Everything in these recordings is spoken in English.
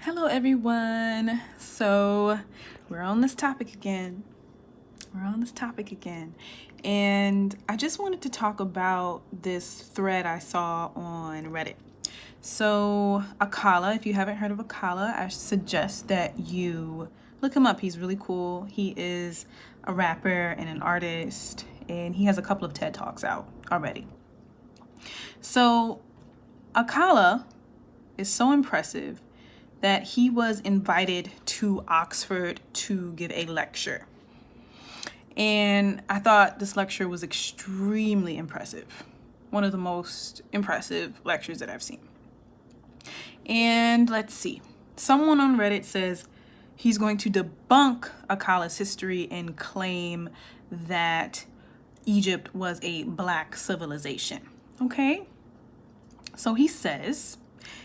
Hello everyone. So we're on this topic again. And I just wanted to talk about this thread I saw on Reddit. So Akala, if you haven't heard of Akala, I suggest that you look him up. He's really cool. He is a rapper and an artist, and he has a couple of TED Talks out already. So Akala is so impressive that he was invited to Oxford to give a lecture. And I thought this lecture was extremely impressive. One of the most impressive lectures that I've seen. And let's see. Someone on Reddit says he's going to debunk Akala's history and claim that Egypt was a black civilization. Okay? So he says,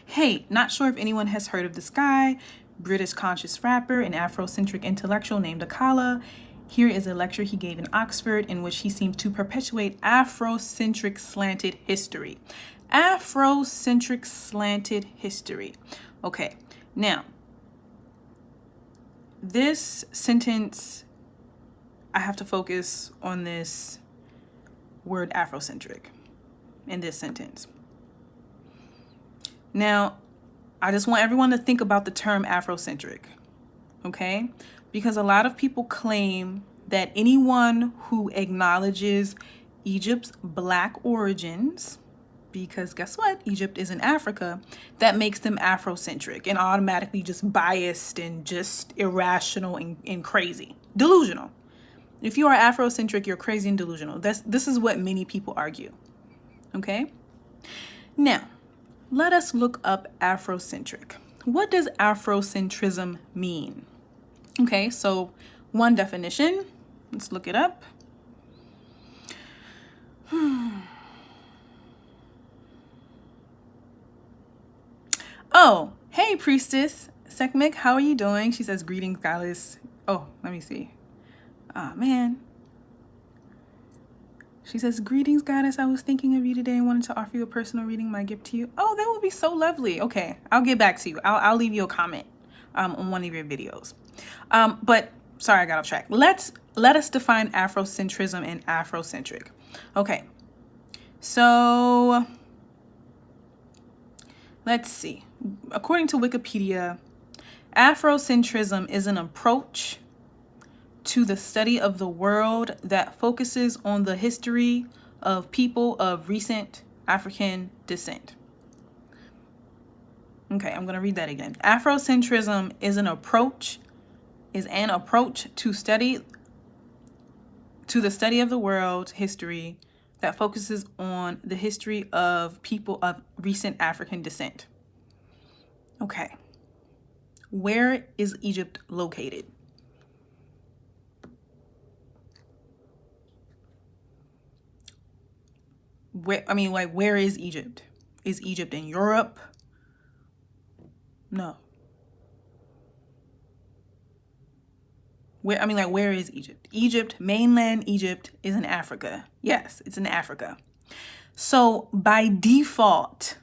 hey, not sure if anyone has heard of this guy, British conscious rapper and Afrocentric intellectual named Akala. Here is a lecture he gave in Oxford in which he seemed to perpetuate Afrocentric slanted history. Afrocentric slanted history. Okay, now, this sentence, I have to focus on this word Afrocentric in this sentence. Now, I just want everyone to think about the term Afrocentric, okay? Because a lot of people claim that anyone who acknowledges Egypt's black origins, because guess what? Egypt is in Africa, that makes them Afrocentric and automatically just biased and just irrational and crazy, delusional. If you are Afrocentric, you're crazy and delusional. This is what many people argue, okay? Now, let us look up Afrocentric. What does Afrocentrism mean? Okay, so one definition, let's look it up. Oh, hey Priestess, Sekhmik, how are you doing? She says, greetings, goddess. Oh, let me see. Ah, man. She says, greetings, goddess. I was thinking of you today and wanted to offer you a personal reading, my gift to you. Oh, that would be so lovely. Okay, I'll get back to you. I'll leave you a comment on one of your videos. But sorry, I got off track. Let us define Afrocentrism and Afrocentric. Okay, so let's see. According to Wikipedia, Afrocentrism is an approach to the study of the world that focuses on the history of people of recent African descent. Okay, I'm going to read that again. Afrocentrism is an approach to the study of the world history that focuses on the history of people of recent African descent. Okay. Where is Egypt located? Where is Egypt? Is Egypt in Europe? No. Where is Egypt? Egypt, mainland Egypt is in Africa. Yes, it's in Africa. So by default,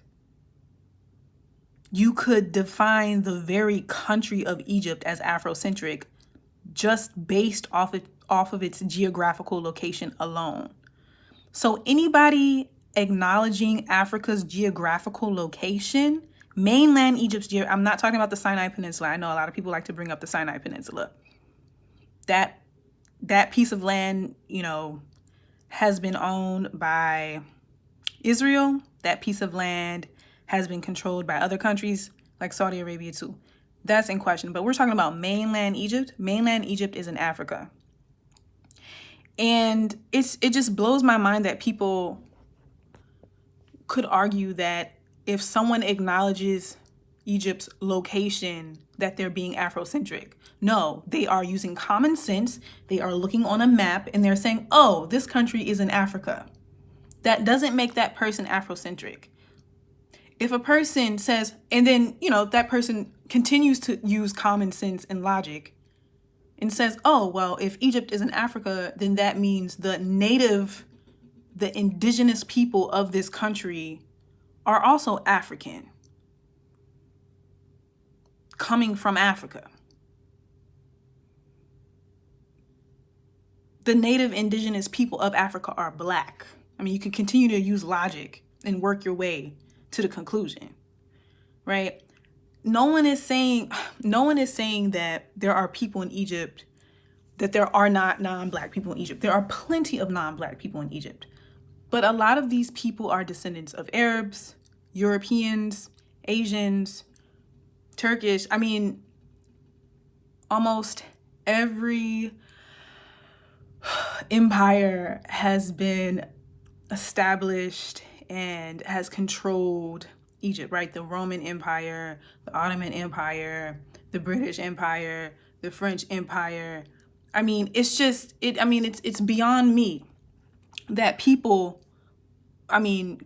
you could define the very country of Egypt as Afrocentric just based off of its geographical location alone. So anybody acknowledging Africa's geographical location, mainland Egypt's I'm not talking about the Sinai Peninsula. I know a lot of people like to bring up the Sinai Peninsula. That piece of land, has been owned by Israel. That piece of land has been controlled by other countries like Saudi Arabia too. That's in question. But we're talking about mainland Egypt. Mainland Egypt is in Africa. And it just blows my mind that people could argue that if someone acknowledges Egypt's location, that they're being Afrocentric. No, they are using common sense. They are looking on a map and they're saying, oh, this country is in Africa. That doesn't make that person Afrocentric. If a person says, and then, that person continues to use common sense and logic and says, oh, well, if Egypt is in Africa, then that means the indigenous people of this country are also African. coming from Africa. The native indigenous people of Africa are black. I mean, you can continue to use logic and work your way to the conclusion, right? No one is saying that there are people in Egypt, that there are not non-black people in Egypt. There are plenty of non-black people in Egypt. But a lot of these people are descendants of Arabs, Europeans, Asians, Turkish. I mean, almost every empire has been established and has controlled Egypt, right? The Roman Empire, the Ottoman Empire, the British Empire, the French Empire. I mean, it's just, it's beyond me that people,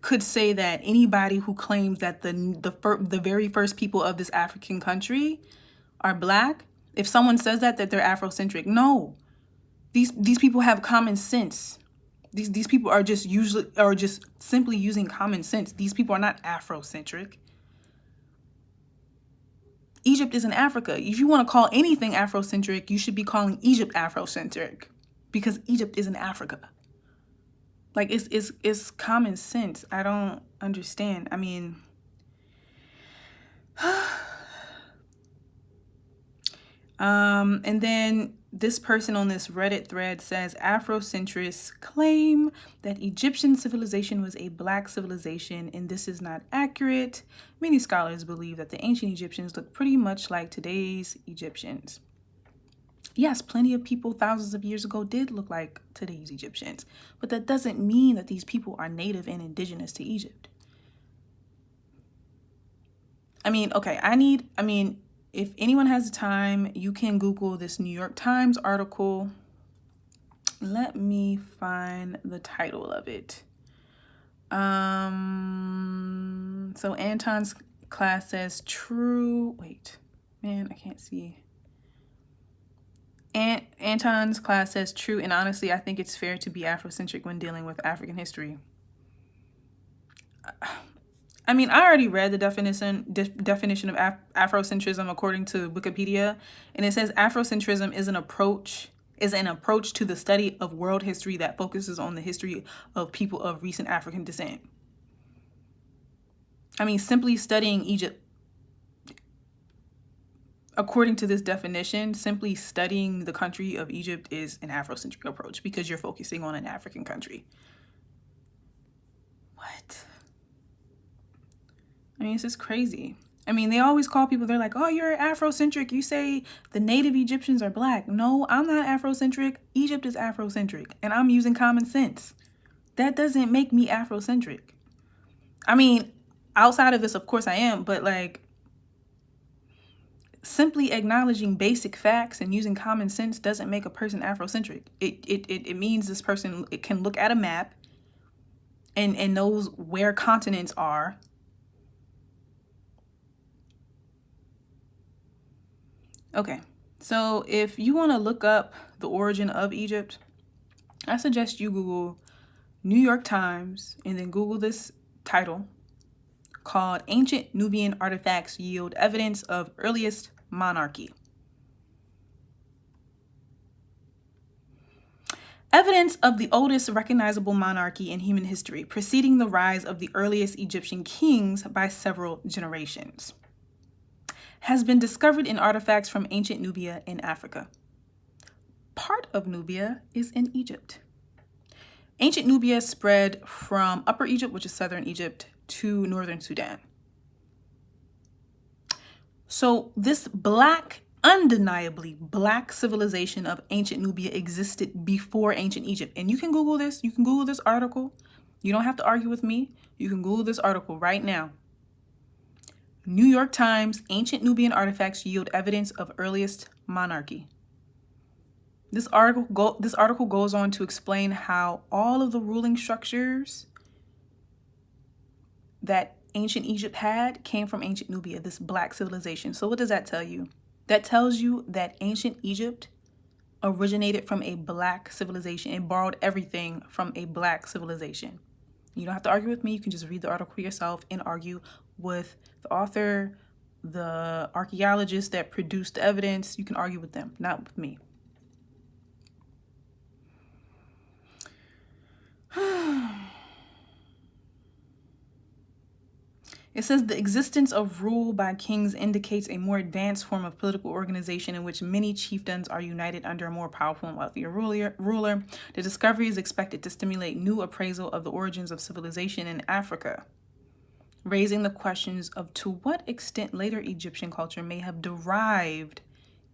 could say that anybody who claims that the very first people of this African country are black, if someone says that they're Afrocentric. No, these people have common sense. These people are just simply using common sense. These people are not Afrocentric. Egypt is in Africa. If you want to call anything Afrocentric, you should be calling Egypt Afrocentric, because Egypt is in Africa. Like, it's common sense. I don't understand. I mean, and then this person on this Reddit thread says Afrocentrists claim that Egyptian civilization was a black civilization, and this is not accurate. Many scholars believe that the ancient Egyptians look pretty much like today's Egyptians. Yes, plenty of people thousands of years ago did look like today's Egyptians, but that doesn't mean that these people are native and indigenous to Egypt. If anyone has the time, you can Google this New York Times article. Let me find the title of it. So Anton's class says true. Wait, man, I can't see. Anton's class says true, and honestly, I think it's fair to be Afrocentric when dealing with African history. I already read the definition of Afrocentrism according to Wikipedia, and it says Afrocentrism is an approach to the study of world history that focuses on the history of people of recent African descent. Simply studying Egypt, according to this definition, simply studying the country of Egypt is an Afrocentric approach because you're focusing on an African country. What? It's just crazy. They always call people, they're like, oh, you're Afrocentric. You say the native Egyptians are black. No, I'm not Afrocentric. Egypt is Afrocentric, and I'm using common sense. That doesn't make me Afrocentric. Outside of this, of course I am, but simply acknowledging basic facts and using common sense doesn't make a person Afrocentric. It means this person can look at a map and knows where continents are. Okay, so if you want to look up the origin of Egypt, I suggest you Google New York Times and then Google this title called Ancient Nubian Artifacts Yield Evidence of Earliest Monarchy. Evidence of the oldest recognizable monarchy in human history, preceding the rise of the earliest Egyptian kings by several generations, has been discovered in artifacts from ancient Nubia in Africa. Part of Nubia is in Egypt. Ancient Nubia spread from Upper Egypt, which is southern Egypt, to northern Sudan. So this undeniably black civilization of ancient Nubia existed before ancient Egypt. And you can Google this. You can Google this article. You don't have to argue with me. You can Google this article right now. New York Times, Ancient Nubian Artifacts Yield Evidence of Earliest Monarchy. This article goes on to explain how all of the ruling structures that ancient Egypt had came from ancient Nubia, this black civilization. So what does that tell you? That tells you that ancient Egypt originated from a black civilization and borrowed everything from a black civilization. You don't have to argue with me. You can just read the article yourself and argue with the author the archaeologists that produced the evidence, you can argue with them, not with me. It says the existence of rule by kings indicates a more advanced form of political organization in which many chieftains are united under a more powerful and wealthier ruler. The discovery is expected to stimulate new appraisal of the origins of civilization in Africa, raising the questions of to what extent later Egyptian culture may have derived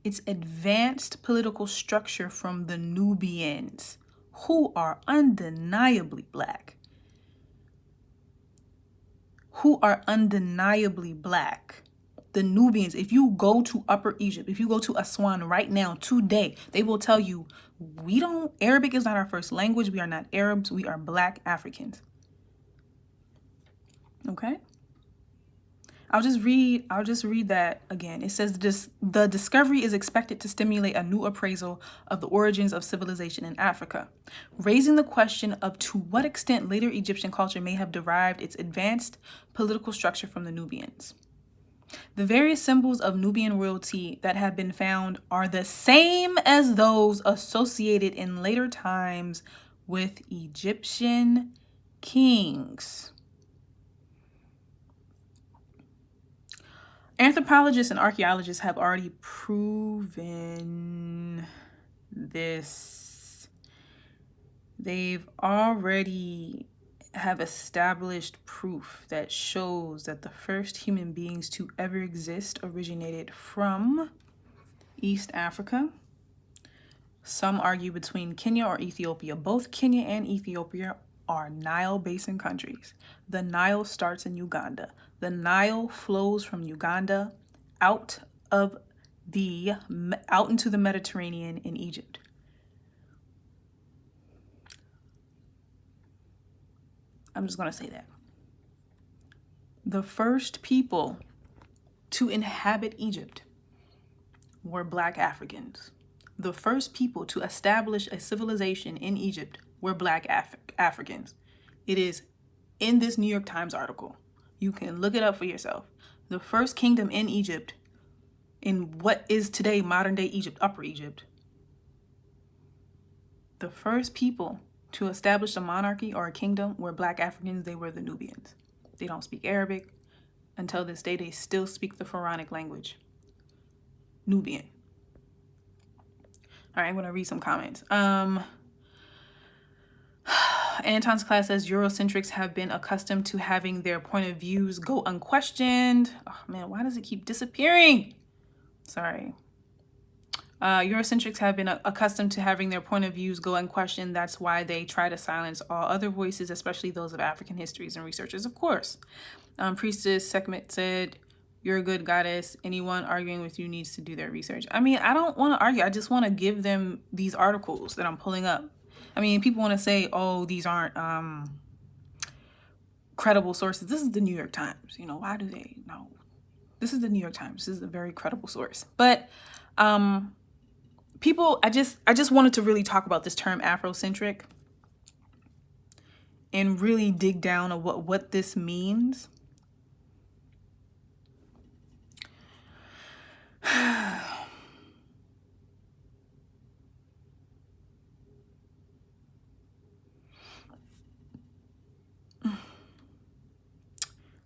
its advanced political structure from the Nubians, who are undeniably black. The Nubians, if you go to Upper Egypt, if you go to Aswan right now, today, they will tell you, Arabic is not our first language. We are not Arabs. We are black Africans. Okay? I'll just read that again. It says the discovery is expected to stimulate a new appraisal of the origins of civilization in Africa, raising the question of to what extent later Egyptian culture may have derived its advanced political structure from the Nubians. The various symbols of Nubian royalty that have been found are the same as those associated in later times with Egyptian kings. Anthropologists and archaeologists have already proven this. They've already have established proof that shows that the first human beings to ever exist originated from East Africa. Some argue between Kenya or Ethiopia. Both Kenya and Ethiopia are Nile Basin countries. The Nile starts in Uganda. The Nile flows from Uganda out into the Mediterranean in Egypt. I'm just going to say that. The first people to inhabit Egypt were black Africans. The first people to establish a civilization in Egypt were black Africans. It is in this New York Times article. You can look it up for yourself. The first kingdom in Egypt, in what is today modern day Egypt, Upper Egypt, the first people to establish a monarchy or a kingdom were black Africans. They were the Nubians. They don't speak Arabic. Until this day, they still speak the Pharaonic language. Nubian. All right, I'm going to read some comments. Anton's class says Eurocentrics have been accustomed to having their point of views go unquestioned. Oh man, why does it keep disappearing? Sorry. Eurocentrics have been accustomed to having their point of views go unquestioned. That's why they try to silence all other voices, especially those of African histories and researchers, of course. Priestess Sekhmet said, "You're a good goddess. Anyone arguing with you needs to do their research." I mean, I don't want to argue. I just want to give them these articles that I'm pulling up. I mean, people want to say, oh, these aren't credible sources. This is the New York Times. You know, why do they? No, this is the New York Times. This is a very credible source. But people, I just wanted to really talk about this term Afrocentric and really dig down on what this means.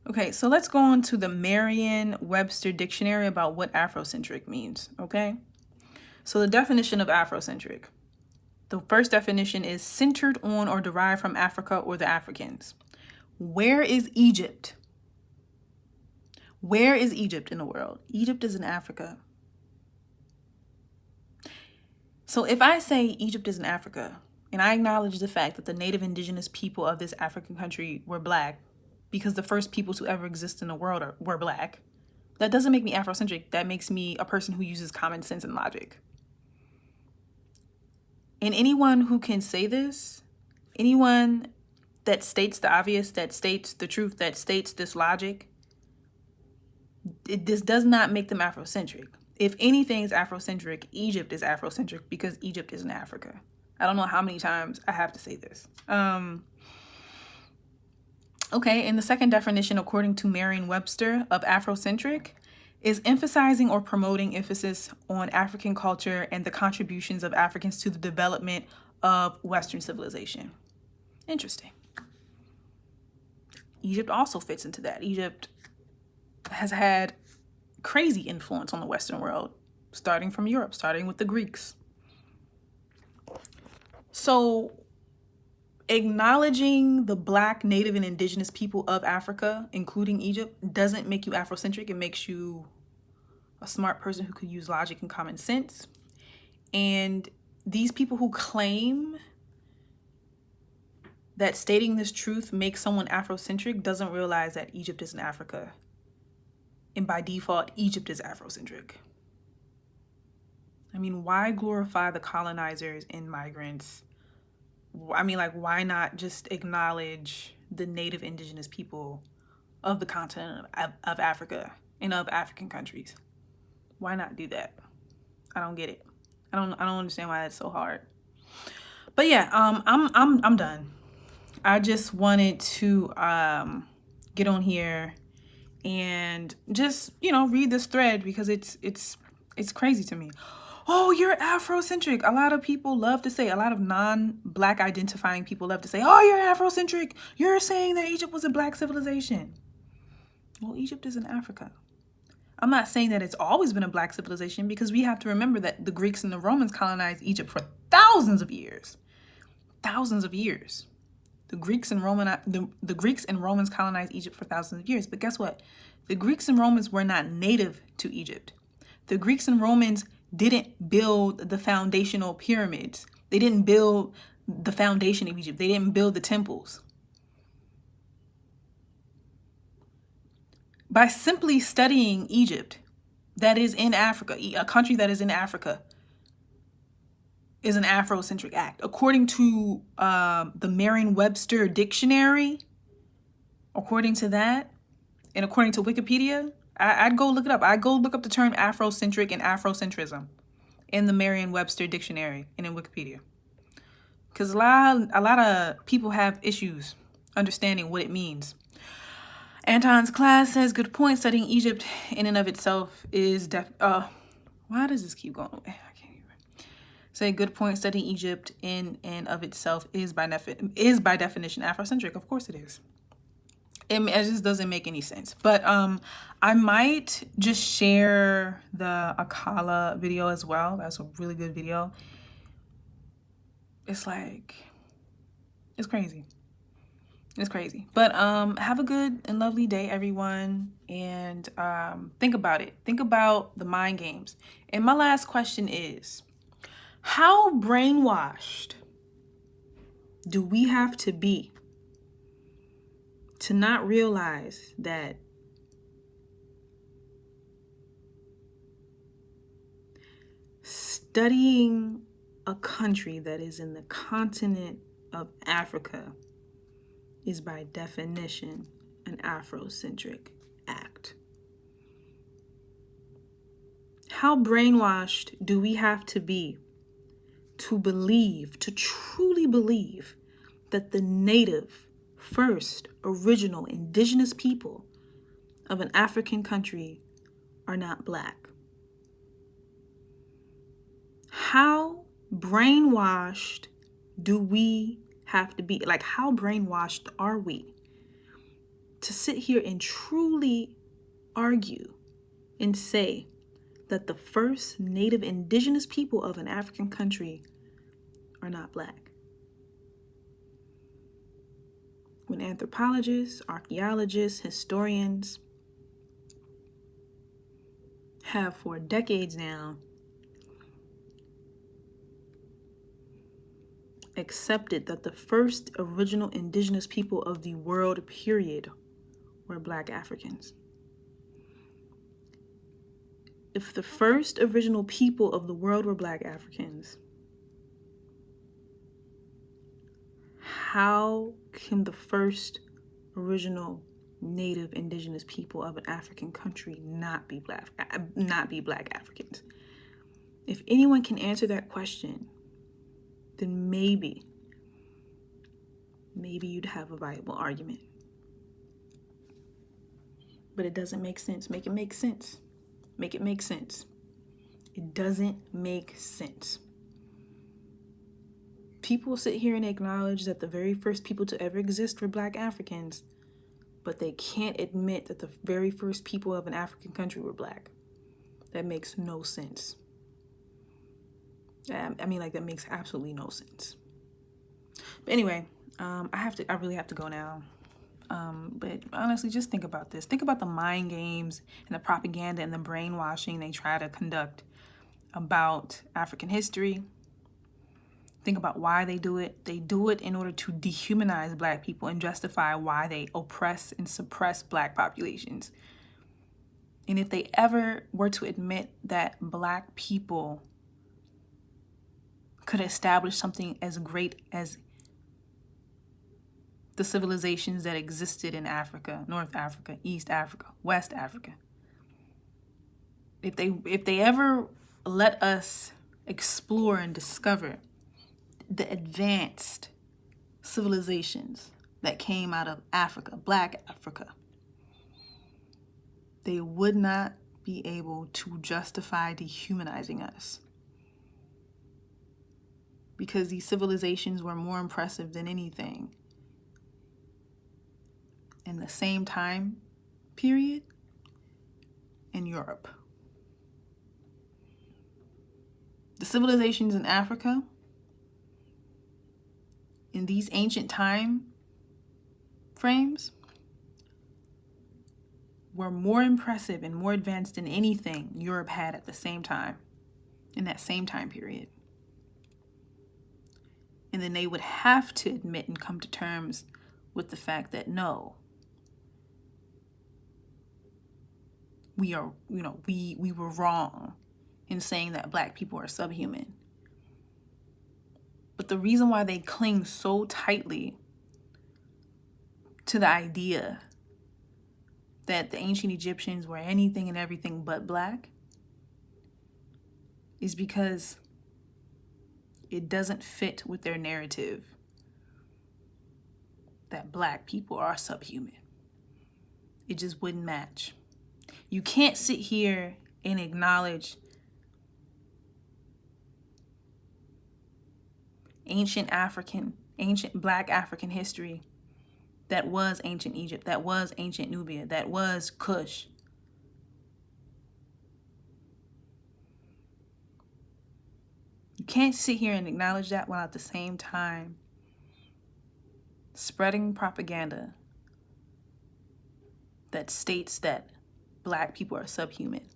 Okay, so let's go on to the Merriam-Webster dictionary about what Afrocentric means, okay? So the definition of Afrocentric. The first definition is centered on or derived from Africa or the Africans. Where is Egypt? Where is Egypt in the world? Egypt is in Africa. So if I say Egypt is in Africa, and I acknowledge the fact that the native indigenous people of this African country were black, because the first people to ever exist in the world were black, that doesn't make me Afrocentric. That makes me a person who uses common sense and logic. And anyone who can say this, anyone that states the obvious, that states the truth, that states this logic, this does not make them Afrocentric. If anything is Afrocentric, Egypt is Afrocentric because Egypt is in Africa. I don't know how many times I have to say this. Okay, and the second definition, according to Merriam-Webster, of Afrocentric is emphasizing or promoting emphasis on African culture and the contributions of Africans to the development of Western civilization. Interesting. Egypt also fits into that. Egypt has had crazy influence on the Western world, starting from Europe, starting with the Greeks. So acknowledging the Black, Native, and Indigenous people of Africa, including Egypt, doesn't make you Afrocentric. It makes you a smart person who could use logic and common sense. And these people who claim that stating this truth makes someone Afrocentric doesn't realize that Egypt is in Africa. And by default, Egypt is Afrocentric. I mean, why glorify the colonizers and migrants? I mean, like, why not just acknowledge the native indigenous people of the continent of Africa and of African countries? Why not do that? I don't get it. I don't understand why that's so hard. But yeah, I'm done. I just wanted to get on here and just, read this thread because it's crazy to me. Oh, you're Afrocentric. A lot of people love to say, a lot of non-Black identifying people love to say, oh, you're Afrocentric. You're saying that Egypt was a Black civilization. Well, Egypt is in Africa. I'm not saying that it's always been a Black civilization, because we have to remember that the Greeks and the Romans colonized Egypt for thousands of years. Thousands of years. The Greeks and Romans colonized Egypt for thousands of years. But guess what? The Greeks and Romans were not native to Egypt. The Greeks and Romans didn't build the foundational pyramids. They didn't build the foundation of Egypt. They didn't build the temples. By simply studying Egypt, that is in Africa, a country that is in Africa, is an Afrocentric act. According to the Merriam-Webster dictionary, according to that, and according to Wikipedia, I'd go look it up. I'd go look up the term Afrocentric and Afrocentrism in the Merriam-Webster dictionary and in Wikipedia. Because a lot of people have issues understanding what it means. Anton's class says, good point. Studying Egypt in and of itself is why does this keep going away? I can't even say. Good point. Studying Egypt in and of itself is by definition Afrocentric. Of course it is. It just doesn't make any sense. But I might just share the Akala video as well. That's a really good video. It's crazy. It's crazy. But have a good and lovely day, everyone. And think about it. Think about the mind games. And my last question is, how brainwashed do we have to be to not realize that studying a country that is in the continent of Africa is by definition an Afrocentric act? How brainwashed do we have to be to truly believe that the native, first, original, indigenous people of an African country are not Black? How brainwashed do we have to be? Like, how brainwashed are we to sit here and truly argue and say that the first native indigenous people of an African country are not Black? When anthropologists, archaeologists, historians have for decades now accepted that the first original indigenous people of the world, period, were Black Africans. If the first original people of the world were Black Africans, how can the first original native indigenous people of an African country not be Black Africans? If anyone can answer that question, then maybe you'd have a viable argument. But it doesn't make sense. Make it make sense. Make it make sense. It doesn't make sense. People sit here and acknowledge that the very first people to ever exist were Black Africans, but they can't admit that the very first people of an African country were Black. That makes no sense. I mean, like, that makes absolutely no sense. But anyway, I really have to go now. But honestly, just think about this. Think about the mind games and the propaganda and the brainwashing they try to conduct about African history. Think about why they do it. They do it in order to dehumanize Black people and justify why they oppress and suppress Black populations. And if they ever were to admit that Black people could establish something as great as the civilizations that existed in Africa, North Africa, East Africa, West Africa, if they ever let us explore and discover the advanced civilizations that came out of Africa, Black Africa, they would not be able to justify dehumanizing us. Because these civilizations were more impressive than anything in the same time period in Europe. The civilizations in Africa in these ancient time frames were more impressive and more advanced than anything Europe had at the same time, in that same time period. And then they would have to admit and come to terms with the fact that no, we were wrong in saying that Black people are subhuman. But the reason why they cling so tightly to the idea that the ancient Egyptians were anything and everything but Black is because it doesn't fit with their narrative that Black people are subhuman. It just wouldn't match. You can't sit here and acknowledge ancient Black African history that was ancient Egypt, that was ancient Nubia, that was Kush. You can't sit here and acknowledge that while at the same time spreading propaganda that states that Black people are subhuman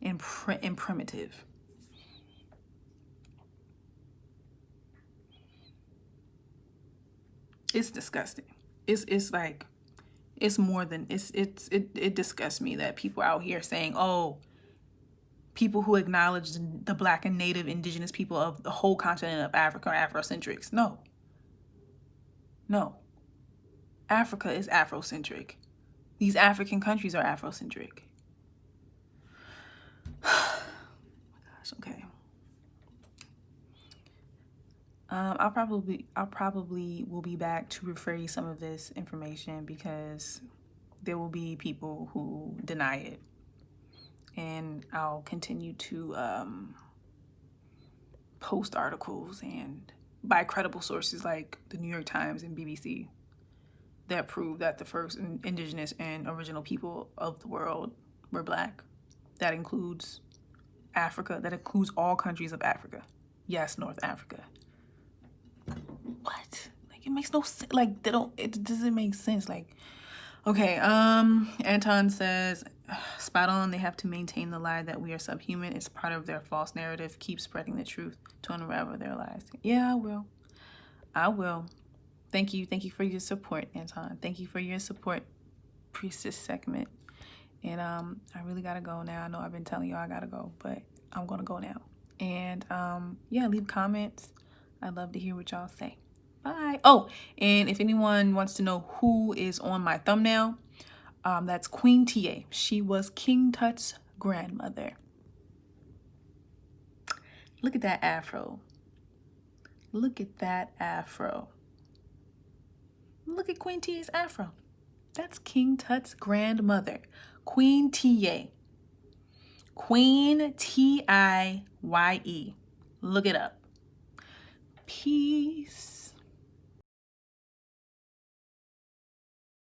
and primitive. It's disgusting. It's more than it disgusts me that people out here saying, oh, people who acknowledge the Black and Native indigenous people of the whole continent of Africa are Afrocentrics. No. Africa is Afrocentric. These African countries are Afrocentric. Oh my gosh, okay. I'll probably will be back to rephrase some of this information because there will be people who deny it. And I'll continue to post articles and by credible sources like the New York Times and BBC that prove that the first indigenous and original people of the world were Black. That includes Africa. That includes all countries of Africa. Yes, North Africa. What? Like, it makes no sense. Like, it doesn't make sense. Like, okay, Anton says, spot on, they have to maintain the lie that we are subhuman. It's part of their false narrative. Keep spreading the truth to unravel their lies. Yeah, I will. Thank you for your support, Anton. Thank you for your support, Priestess segment. And I really gotta go now. I know I've been telling y'all I gotta go, but I'm gonna go now. And yeah, leave comments. I'd love to hear what y'all say. Bye. Oh, and if anyone wants to know who is on my thumbnail, that's Queen TA. She was King Tut's grandmother. Look at that afro. Look at that afro. Look at Queen TA's afro. That's King Tut's grandmother, Queen TA. Queen, Tiye. Look it up. Peace.